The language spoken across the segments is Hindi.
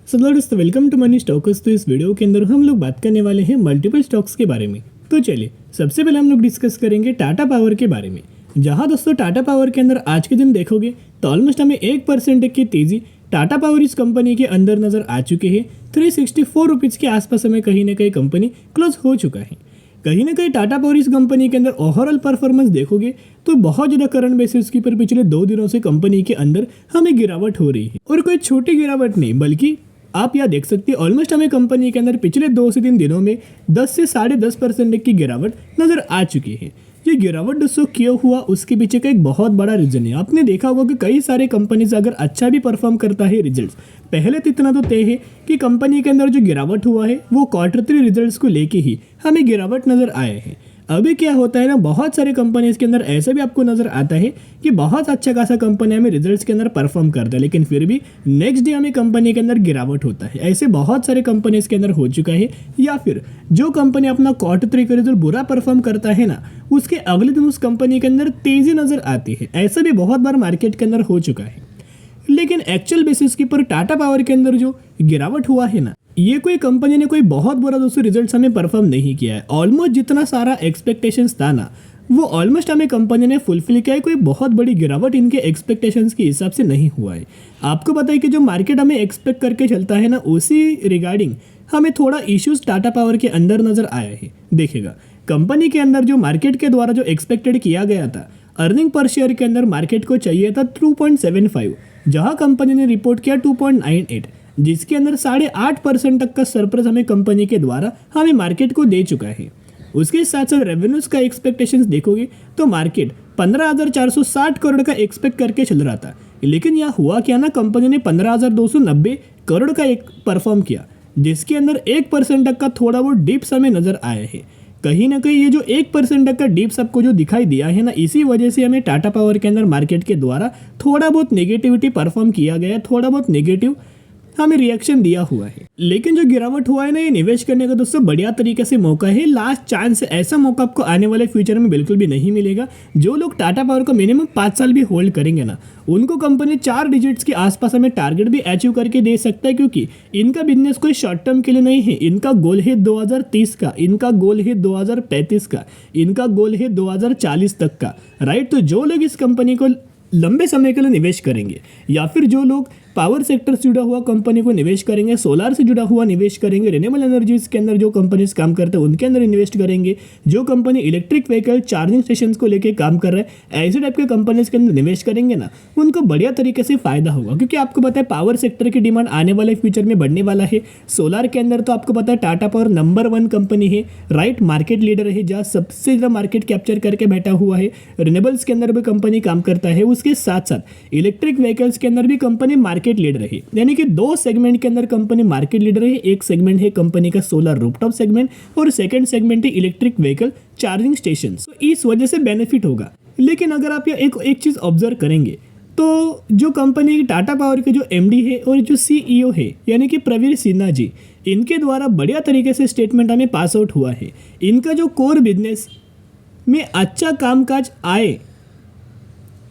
दोस्तों वेलकम टू मनी स्टॉक्स। तो इस वीडियो के अंदर हम लोग बात करने वाले हैं मल्टीपल स्टॉक्स के बारे में। तो चलिए सबसे पहले हम लोग डिस्कस करेंगे टाटा पावर के बारे में। जहां दोस्तों टाटा पावर के अंदर आज के दिन देखोगे तो ऑलमोस्ट हमें 1% की तेजी टाटा पावर इस कंपनी के अंदर नजर आ चुके हैं। 364 रुपीज़ के आसपास हमें कहीं ना कहीं कंपनी क्लोज हो चुका है। कहीं ना कहीं टाटा पावर इस कंपनी के अंदर ओवरऑल परफॉर्मेंस देखोगे तो बहुत ज़्यादा करंट बेसिस के पर पिछले 2 दिनों से कंपनी के अंदर हमें गिरावट हो रही है, और कोई छोटी गिरावट नहीं बल्कि आप यह देख सकते हैं ऑलमोस्ट हमें कंपनी के अंदर पिछले 2 से 3 दिनों में 10 से 10.5% की गिरावट नजर आ चुकी है। ये गिरावट दोस्तों क्यों हुआ, उसके पीछे का एक बहुत बड़ा रीजन है। आपने देखा होगा कि कई सारे कंपनीज अगर अच्छा भी परफॉर्म करता है रिजल्ट्स, पहले तो इतना तो तय है कि कंपनी के अंदर जो गिरावट हुआ है वो Q3 रिजल्ट्स को लेके ही हमें गिरावट नजर आए हैं। अभी क्या होता है ना, बहुत सारे कंपनीज के अंदर ऐसा भी आपको नजर आता है कि बहुत अच्छा खासा कंपनी हमें रिजल्ट्स के अंदर परफॉर्म करता है, लेकिन फिर भी नेक्स्ट डे हमें कंपनी के अंदर गिरावट होता है। ऐसे बहुत सारे कंपनीज के अंदर हो चुका है। या फिर जो कंपनी अपना Q3 का रिजल्ट बुरा परफॉर्म करता है ना, उसके अगले दिन उस कंपनी के अंदर तेजी नजर आती है। ऐसा भी बहुत बार मार्केट के अंदर हो चुका है। लेकिन एक्चुअल बेसिस के पर टाटा पावर के अंदर जो गिरावट हुआ है ना, ये कोई कंपनी ने कोई बहुत बुरा दोस्तों रिजल्ट्स हमें परफॉर्म नहीं किया है। ऑलमोस्ट जितना सारा एक्सपेक्टेशंस था ना, वो ऑलमोस्ट हमें कंपनी ने फुलफिल किया है। कोई बहुत बड़ी गिरावट इनके एक्सपेक्टेशंस के हिसाब से नहीं हुआ है। आपको पता है कि जो मार्केट हमें एक्सपेक्ट करके चलता है ना, उसी रिगार्डिंग हमें थोड़ा इश्यूज टाटा पावर के अंदर नजर आया है। देखिएगा कंपनी के अंदर जो मार्केट के द्वारा जो एक्सपेक्टेड किया गया था, अर्निंग पर शेयर के अंदर मार्केट को चाहिए था 2.75, जहां कंपनी ने रिपोर्ट किया 2.98, जिसके अंदर 8.5% तक का सरप्लस हमें कंपनी के द्वारा हमें मार्केट को दे चुका है। उसके साथ साथ रेवेन्यूज का एक्सपेक्टेशंस देखोगे तो मार्केट 15,460 करोड़ का एक्सपेक्ट करके चल रहा था, लेकिन यह हुआ क्या ना, कंपनी ने 15,290 करोड़ का एक परफॉर्म किया, जिसके अंदर 1% तक का थोड़ा बहुत डिप्स हमें नजर आया है। कहीं ना कहीं ये जो 1% तक का डिप्स आपको जो दिखाई दिया है ना, इसी वजह से हमें टाटा पावर के अंदर मार्केट के द्वारा थोड़ा बहुत नेगेटिविटी परफॉर्म किया गया है, थोड़ा बहुत नेगेटिव हमें रिएक्शन दिया हुआ है। लेकिन जो गिरावट हुआ है ना, ये निवेश करने का दोस्तों बढ़िया तरीके से मौका है, लास्ट चांस है। ऐसा मौका आपको आने वाले फ्यूचर में बिल्कुल भी नहीं मिलेगा। जो लोग टाटा पावर को मिनिमम 5 साल भी होल्ड करेंगे ना, उनको कंपनी 4 डिजिट्स के आसपास हमें टारगेट भी अचीव करके दे सकता है, क्योंकि इनका बिजनेस कोई शॉर्ट टर्म के लिए नहीं है। इनका गोल है 2030 का, इनका गोल है 2035 का, इनका गोल है 2040 तक का, राइट। तो जो लोग इस कंपनी को लंबे समय के लिए निवेश करेंगे, या फिर जो लोग पावर सेक्टर से जुड़ा हुआ कंपनी को निवेश करेंगे, सोलार से जुड़ा हुआ निवेश करेंगे, रिन्यूएबल एनर्जीज के अंदर जो कंपनीज काम करते हैं उनके अंदर इन्वेस्ट करेंगे, जो company electric vehicle charging station को लेकर काम कर रहे हैं, ऐसे टाइप के कंपनीज के अंदर निवेश करेंगे ना, उनको बढ़िया तरीके से फायदा होगा। क्योंकि आपको पता है पावर सेक्टर की डिमांड आने वाले फ्यूचर में बढ़ने वाला है। सोलार के अंदर तो आपको पता है टाटा पावर नंबर 1 कंपनी है, राइट, मार्केट लीडर है, जहाँ सबसे ज़्यादा मार्केट कैप्चर करके बैठा हुआ है। रिन्यूएबल्स के अंदर भी कंपनी काम करता है, उसके साथ साथ इलेक्ट्रिक व्हीकल्स के अंदर भी कंपनी मार्केट लीडर है। यानी कि 2 सेगमेंट के अंदर कंपनी मार्केट लीडर है। एक सेगमेंट है कंपनी का सोलर रूफटॉप सेगमेंट, और सेकंड सेगमेंट है इलेक्ट्रिक व्हीकल चार्जिंग स्टेशन। तो इस वजह से बेनिफिट होगा। लेकिन अगर आप एक चीज ऑब्जर्व करेंगे तो जो कंपनी टाटा पावर के जो एमडी है और जो सीईओ है यानी कि प्रवीर सिन्हा जी, इनके द्वारा बढ़िया तरीके से स्टेटमेंट हमें पास आउट हुआ है। इनका जो कोर बिजनेस में अच्छा कामकाज आए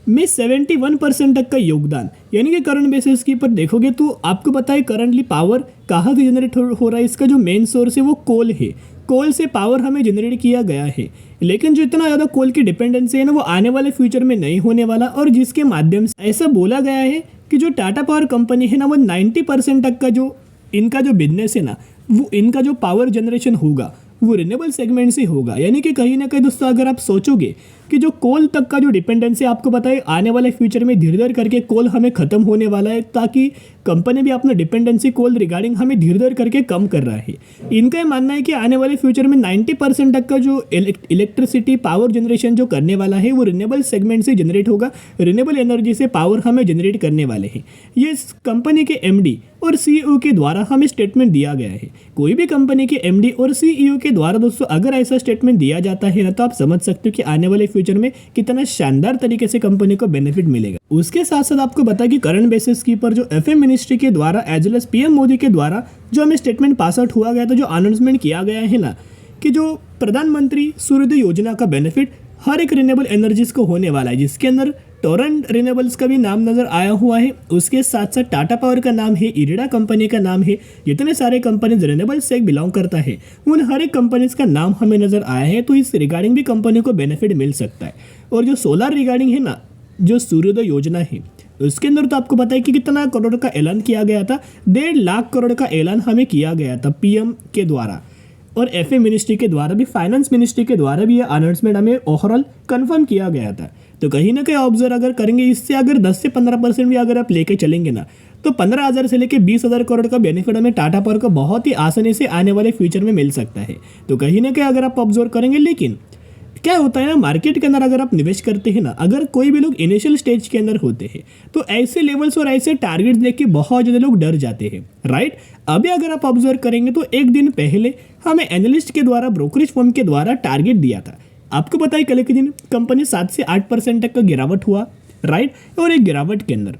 में 71% तक का योगदान, यानी कि करंट बेसिस की पर देखोगे तो आपको पता है करंटली पावर कहाँ से जनरेट हो रहा है। इसका जो मेन सोर्स है वो कोल है। कोल से पावर हमें जनरेट किया गया है, लेकिन जो इतना ज़्यादा कोल की डिपेंडेंसी है ना, वो आने वाले फ्यूचर में नहीं होने वाला। और जिसके माध्यम से ऐसा बोला गया है कि जो टाटा पावर कंपनी है ना, वो 90% तक का जो इनका जो बिजनेस है ना, वो इनका जो पावर जनरेशन होगा वो रिन्यूएबल सेगमेंट से होगा। यानी कि कहीं ना कहीं दोस्तों अगर आप सोचोगे कि जो कोल तक का जो डिपेंडेंसी आपको पता है आने वाले फ्यूचर में धीरे धीरे करके कोल हमें खत्म होने वाला है, ताकि कंपनी भी अपना डिपेंडेंसी कोल रिगार्डिंग हमें धीरे धीरे करके कम कर रहा है। इनका ये मानना है कि आने वाले फ्यूचर में 90% तक का जो इलेक्ट्रिसिटी पावर जनरेशन जो करने वाला है वो रिन्यूएबल सेगमेंट से जनरेट होगा। रिन्यूएबल एनर्जी से पावर हमें जनरेट करने वाले हैं। ये कंपनी के एमडी और सीईओ के द्वारा हमें स्टेटमेंट दिया गया है। कोई भी कंपनी के एमडी और सीईओ के द्वारा दोस्तों अगर ऐसा स्टेटमेंट दिया जाता है ना, तो आप समझ सकते हो कि आने वाले फ्यूचर में कितना शानदार तरीके से कंपनी को बेनिफिट मिलेगा। उसके साथ साथ आपको बता कि करंट बेसिस की पर जो एफएम मिनिस्ट्री के द्वारा as well as PM Modi के द्वारा जो हमें स्टेटमेंट पास आउट हुआ गया था, जो अनाउंसमेंट किया गया है ना, कि जो प्रधानमंत्री सूर्योदय योजना का बेनिफिट हर एक रिन्यूएबल एनर्जीज को होने वाला है, जिसके अंदर टोरेंट रिन्यूएबल्स का भी नाम नज़र आया हुआ है। उसके साथ साथ टाटा पावर का नाम है, इरिडा कंपनी का नाम है। जितने सारे कंपनीज रिन्यूएबल्स से बिलोंग करता है उन हर एक कंपनीज का नाम हमें नज़र आया है। तो इस रिगार्डिंग भी कंपनी को बेनिफिट मिल सकता है। और जो सोलर रिगार्डिंग है ना, जो सूर्योदय योजना है, उसके अंदर तो आपको पता है कि कितना करोड़ का ऐलान किया गया था। 1.5 लाख करोड़ का ऐलान हमें किया गया था पीएम के द्वारा, और एफए मिनिस्ट्री के द्वारा भी, फाइनेंस मिनिस्ट्री के द्वारा भी ये अनाउंसमेंट हमें ओवरऑल कंफर्म किया गया था। तो कहीं ना कहीं ऑब्जर्व अगर करेंगे, इससे अगर 10 से 15% भी अगर आप लेके चलेंगे ना, तो 15,000 से लेके 20,000 करोड़ का बेनिफिट हमें टाटा पावर को बहुत ही आसानी से आने वाले फ्यूचर में मिल सकता है। तो कहीं ना कहीं अगर आप ऑब्जर्व करेंगे, लेकिन क्या होता है ना, मार्केट के अंदर अगर आप निवेश करते हैं ना, अगर कोई भी लोग इनिशियल स्टेज के अंदर होते हैं तो ऐसे लेवल्स और ऐसे टारगेट्स देख के बहुत ज़्यादा लोग डर जाते हैं, राइट। अभी अगर आप ऑब्जर्व करेंगे तो एक दिन पहले हमें एनालिस्ट के द्वारा, ब्रोकरेज फर्म के द्वारा टारगेट दिया था। आपको पता है कल के दिन कंपनी 7 से 8% तक का गिरावट हुआ, राइट। और एक गिरावट के अंदर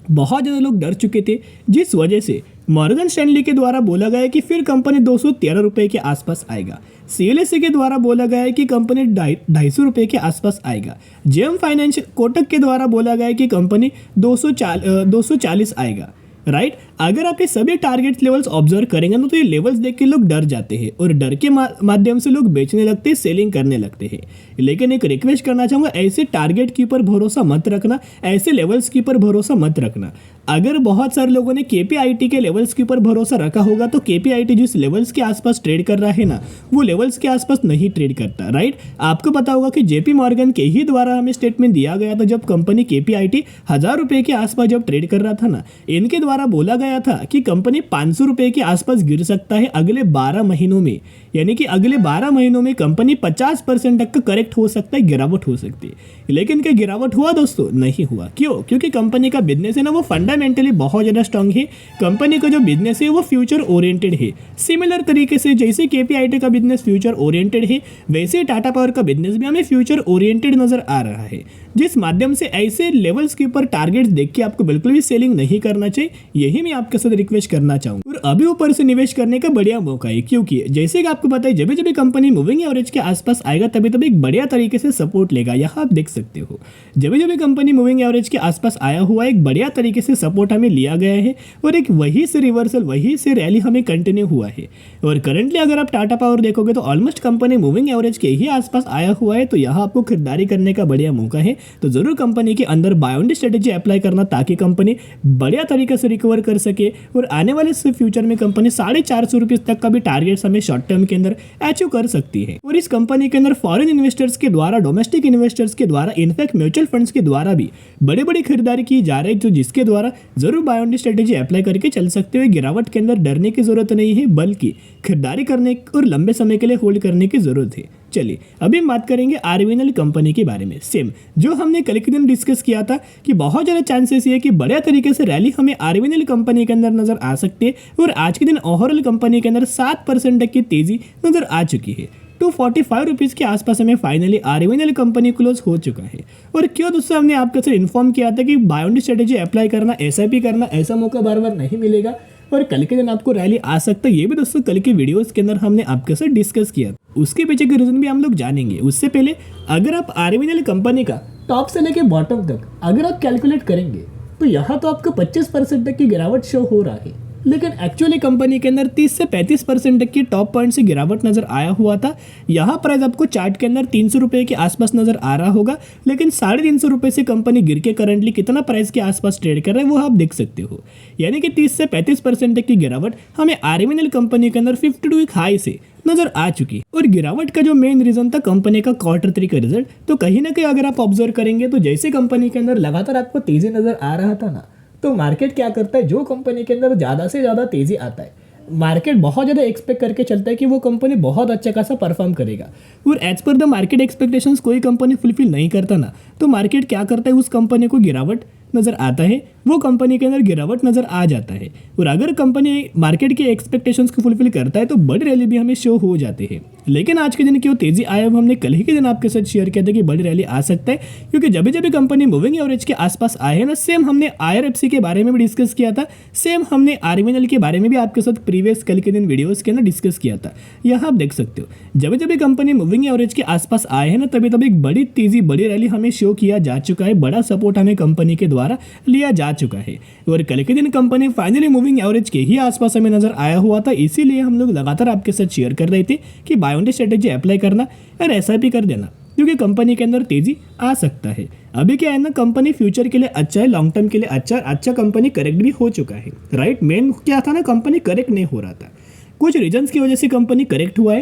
बहुत ज़्यादा लोग डर चुके थे, जिस वजह से मॉर्गन स्टैनली के द्वारा बोला गया कि फिर कंपनी 213 रुपये के आसपास आएगा। सीएलएसए के द्वारा बोला गया है कि कंपनी 250 रुपये के आसपास आएगा। जेएम फाइनेंशियल, कोटक के द्वारा बोला गया है कि कंपनी 240 आएगा, राइट। अगर आप ये सभी टारगेट लेवल्स ऑब्जर्व करेंगे ना, तो ये लेवल्स देख के लोग डर जाते हैं और डर के माध्यम से लोग बेचने लगते हैं, सेलिंग करने लगते हैं। लेकिन एक रिक्वेस्ट करना चाहूँगा, ऐसे टारगेट के ऊपर भरोसा मत रखना, ऐसे लेवल्स के ऊपर भरोसा मत रखना। अगर बहुत सारे लोगों ने केपीआईटी के लेवल्स के ऊपर भरोसा रखा होगा, तो केपीआईटी जिस लेवल्स के आसपास ट्रेड कर रहा है ना, वो लेवल्स के आसपास नहीं ट्रेड करता, राइट। आपको पता होगा कि जेपी मॉर्गन के ही द्वारा हमें स्टेटमेंट दिया गया था, जब कंपनी केपीआईटी 1000 रुपये के आसपास जब ट्रेड कर रहा था ना, इनके द्वारा बोला गया था कि कंपनी 500 रुपये के आसपास गिर सकता है अगले 12 महीनों में। यानी कि अगले 12 महीनों में कंपनी 50% तक का करेक्ट हो सकता है, गिरावट हो सकती है। लेकिन क्या गिरावट हुआ दोस्तों? नहीं हुआ। क्यों? क्योंकि कंपनी का बिजनेस है ना, वो फंडामेंटली बहुत ज़्यादा स्ट्रांग है। कंपनी का जो बिजनेस है वो फ्यूचर ओरिएंटेड है। सिमिलर तरीके से जैसे केपीआईटी का बिजनेस फ्यूचर ओरिएंटेड है, वैसे टाटा पावर का बिजनेस भी हमें फ्यूचर ओरिएंटेड नजर आ रहा है, जिस माध्यम से ऐसे लेवल्स के ऊपर टारगेट्स देख के आपको बिल्कुल भी सेलिंग नहीं करना चाहिए। यही मैं आपके साथ रिक्वेस्ट करना चाहूँगा। और अभी ऊपर से निवेश करने का बढ़िया मौका है, क्योंकि जैसे कि आपको पता है, जब जब कंपनी मूविंग एवरेज के आसपास आएगा तभी तभी एक बढ़िया तरीके से सपोर्ट लेगा। यहाँ आप देख सकते हो, जब जब कंपनी मूविंग एवरेज के आसपास आया हुआ एक बढ़िया तरीके से सपोर्ट हमें लिया गया है, और एक वही से रिवर्सल, वही से रैली हमें कंटिन्यू हुआ है। और करंटली अगर आप टाटा पावर देखोगे तो ऑलमोस्ट कंपनी मूविंग एवरेज के ही आसपास आया हुआ है। तो यहाँ आपको खरीदारी करने का बढ़िया मौका है। तो जरूर कंपनी के अंदर buy on the strategy apply करना, ताकि कंपनी बढ़िया तरीके से रिकवर कर सके और आने वाले फ्यूचर में कंपनी 450 रुपये तक का भी टारगेट्स हमें शॉर्ट टर्म के अंदर अचीव कर सकती है। और इस कंपनी के अंदर फॉरेन इन्वेस्टर्स के द्वारा, डोमेस्टिक इन्वेस्टर्स के द्वारा, इनफैक्ट म्यूचुअल फंड्स के द्वारा भी बड़ी बड़ी खरीदारी की जा रही है, जो जिसके द्वारा जरूर buy on the strategy apply करके चल सकते हुए गिरावट के अंदर डरने की जरूरत नहीं है, बल्कि खरीदारी करने और लंबे समय के लिए होल्ड करने की जरूरत है। चलिए अभी हम बात करेंगे आरवीएनएल कंपनी के बारे में। सेम जो हमने कल के दिन डिस्कस किया था कि बहुत ज़्यादा चांसेस ये कि बढ़िया तरीके से रैली हमें आरवीएनएल कंपनी के अंदर नजर आ सकती है। और आज के दिन ओवरऑल कंपनी के अंदर 7% तक की तेजी नजर आ चुकी है। 245 रुपीज़ के आसपास हमें फाइनली आरवीएनएल कंपनी क्लोज हो चुका है। और क्यों दोस्तों, हमने आपके साथ इन्फॉर्म किया था कि buy on the strategy apply करना, एसआईपी करना, ऐसा मौका बार बार नहीं मिलेगा और कल के दिन आपको रैली आ सकता है। ये भी दोस्तों कल के वीडियोस के अंदर हमने आपके साथ डिस्कस किया। उसके पीछे के रीजन भी हम लोग जानेंगे। उससे पहले अगर आप आरवीएनएल कंपनी का टॉप से लेके बॉटम तक अगर आप कैलकुलेट करेंगे तो यहाँ तो आपको 25% तक की गिरावट शो हो रहा है, लेकिन एक्चुअली कंपनी के अंदर 30 से 35% तक की टॉप पॉइंट से गिरावट नजर आया हुआ था। यहाँ प्राइस आपको चार्ट के अंदर 300 रुपये के आसपास नजर आ रहा होगा, लेकिन 350 रुपये से कंपनी गिर के करंटली कितना प्राइस के आसपास ट्रेड कर रहा है वो आप देख सकते हो। यानी कि 30 से 35% तक की गिरावट हमें आरवीएनएल कंपनी के अंदर 52 वीक हाई से नजर आ चुकी। और गिरावट का जो मेन रीजन था कंपनी का Q3 का रिजल्ट। तो कहीं ना कहीं अगर आप ऑब्जर्व करेंगे तो जैसे कंपनी के अंदर लगातार आपको तेजी नजर आ रहा था ना, तो मार्केट क्या करता है, जो कंपनी के अंदर ज़्यादा से ज़्यादा तेज़ी आता है, मार्केट बहुत ज़्यादा एक्सपेक्ट करके चलता है कि वो कंपनी बहुत अच्छा खासा परफॉर्म करेगा। और as per the market expectations कोई कंपनी फुलफिल नहीं करता ना, तो मार्केट क्या करता है, उस कंपनी को गिरावट नज़र आता है वो कंपनी के अंदर गिरावट नज़र आ जाता है। और अगर कंपनी मार्केट के एक्सपेक्टेशंस को फुलफिल करता है तो बड़ी रैली भी हमें शो हो जाती है। लेकिन आज के दिन क्यों तेजी आया वो हमने कल ही के दिन आपके साथ शेयर किया था कि बड़ी रैली आ सकता है, क्योंकि जब भी कंपनी मूविंग एवरेज के आसपास आए हैं ना, सेम हमने IRFC के बारे में भी डिस्कस किया था, सेम हमने RVNL के बारे में भी आपके साथ प्रीवियस कल के दिन वीडियोस के अंदर डिस्कस किया था। यहाँ आप देख सकते हो जब कंपनी मूविंग एवरेज के आसपास आए हैं ना, तभी एक बड़ी तेजी बड़ी रैली हमें शो किया जा चुका है, बड़ा सपोर्ट हमें कंपनी के द्वारा लिया जा चुका है। और कल के दिन कंपनी फाइनली मूविंग एवरेज के ही आसपास हमें नजर आया हुआ था, इसीलिए हम लोग लगातार आपके साथ शेयर कर रहे थे कि buy on dip strategy apply करना और SIP कर देना, क्योंकि कंपनी के अंदर तेजी आ सकता है। अभी क्या है ना, कंपनी फ्यूचर के लिए अच्छा है, लॉन्ग टर्म के लिए अच्छा कंपनी करेक्ट भी हो चुका है, राइट। मेन क्या था ना, कंपनी करेक्ट नहीं हो रहा था, कुछ रीजंस की वजह से कंपनी करेक्ट हुआ है,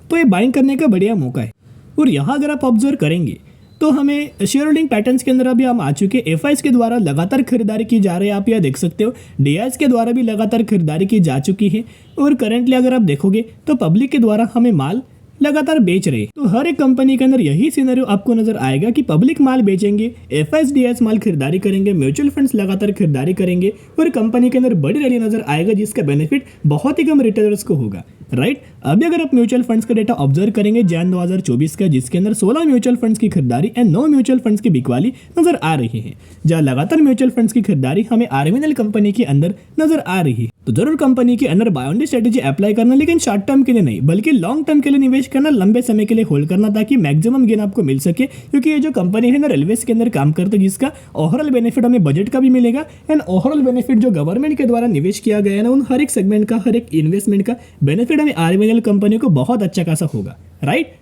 तो ये बाइंग करने का बढ़िया मौका है। और यहाँ अगर आप ऑब्जर्व करेंगे तो हमें शेयर होल्डिंग पैटर्न्स के अंदर अभी हम आ चुके हैं। FIs के द्वारा लगातार खरीदारी की जा रही है, आप यह देख सकते हो। DIs के द्वारा भी लगातार खरीदारी की जा चुकी है। और करंटली अगर आप देखोगे तो पब्लिक के द्वारा हमें माल लगातार बेच रहे हैं। तो हर एक कंपनी के अंदर यही सिनेरियो आपको नजर आएगा कि पब्लिक माल बेचेंगे, FIs DIs माल खरीदारी करेंगे, म्यूचुअल फंड्स लगातार खरीदारी करेंगे और कंपनी के अंदर बड़ी रैली नजर आएगा, जिसका बेनिफिट बहुत ही कम रिटेलर्स को होगा, राइट। अभी अगर आप म्यूचुअल फंड्स का डेटा ऑब्जर्व करेंगे जैन 2024 का, जिसके अंदर 16 म्यूचुअल फंड्स की खरीदारी एंड 9 म्यूचुअल फंड्स की बिकवाली नजर आ रही है, जहां लगातार म्यूचुअल फंड्स की खरीदारी हमें RVNL कंपनी के अंदर नजर आ रही है। तो जरूर कंपनी के अंदर buy on dip strategy apply करना, लेकिन शॉर्ट टर्म के लिए नहीं बल्कि लॉन्ग टर्म के लिए निवेश करना, लंबे समय के लिए होल्ड करना, ताकि मैक्सिमम गेन आपको मिल सके। क्योंकि ये जो कंपनी है ना, रेलवेज के अंदर काम करती है, जिसका ओवरऑल बेनिफिट हमें बजट का भी मिलेगा एंड ओवरऑल बेनिफिट जो गवर्नमेंट के द्वारा निवेश किया गया है ना, उन हर एक सेगमेंट का, हर एक इन्वेस्टमेंट का बेनिफिट हमें RVNL कंपनी को बहुत अच्छा खासा होगा, राइट।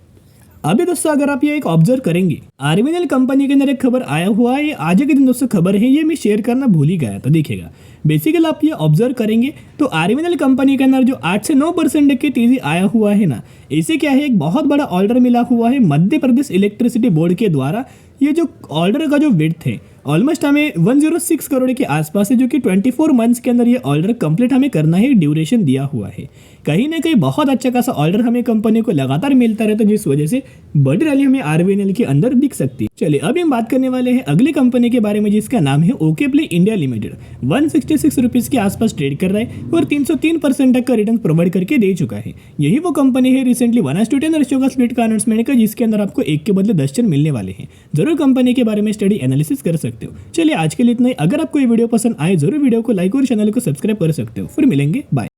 अभी दोस्तों अगर आप ये एक ऑब्जर्व करेंगे, RVNL कंपनी के अंदर एक खबर आया हुआ है, आज के दिन दोस्तों खबर है, ये मैं शेयर करना भूल ही गया था। देखिएगा बेसिकली आप ये ऑब्जर्व करेंगे तो RVNL कंपनी के अंदर जो 8 से 9% की तेजी आया हुआ है ना, इसे क्या है, एक बहुत बड़ा ऑर्डर मिला हुआ है मध्य प्रदेश इलेक्ट्रिसिटी बोर्ड के द्वारा। ये जो ऑर्डर का जो विड्थ है ऑलमोस्ट हमें 106 करोड़ के आसपास है, जो कि 24 मंथ्स के अंदर ये ऑर्डर कंप्लीट हमें करना है, ड्यूरेशन दिया हुआ है। कहीं ना कहीं बहुत अच्छा खासा ऑर्डर हमें कंपनी को लगातार मिलता रहता है, जिस वजह से बड़ी रैली हमें RVNL के अंदर दिख सकती है। चलिए अभी हम बात करने वाले हैं अगली कंपनी के बारे में, जिसका नाम है OKplay इंडिया लिमिटेड। 166 रुपीज के आसपास ट्रेड कर रहा है और 303% तक का रिटर्न प्रोवाइड करके दे चुका है। यही वो कंपनी है रिसेंटली 1:10 रेशियो का स्प्लिट का अनाउंसमेंट का, जिसके अंदर आपको 1 के बदले 10 शेयर मिलने वाले हैं। जरूर कंपनी के बारे में स्टडी एनालिसिस कर सकते हो। चलिए आज के लिए इतना ही। अगर आपको ये वीडियो पसंद आए जरूर वीडियो को लाइक और चैनल को सब्सक्राइब कर सकते हो। फिर मिलेंगे, बाय।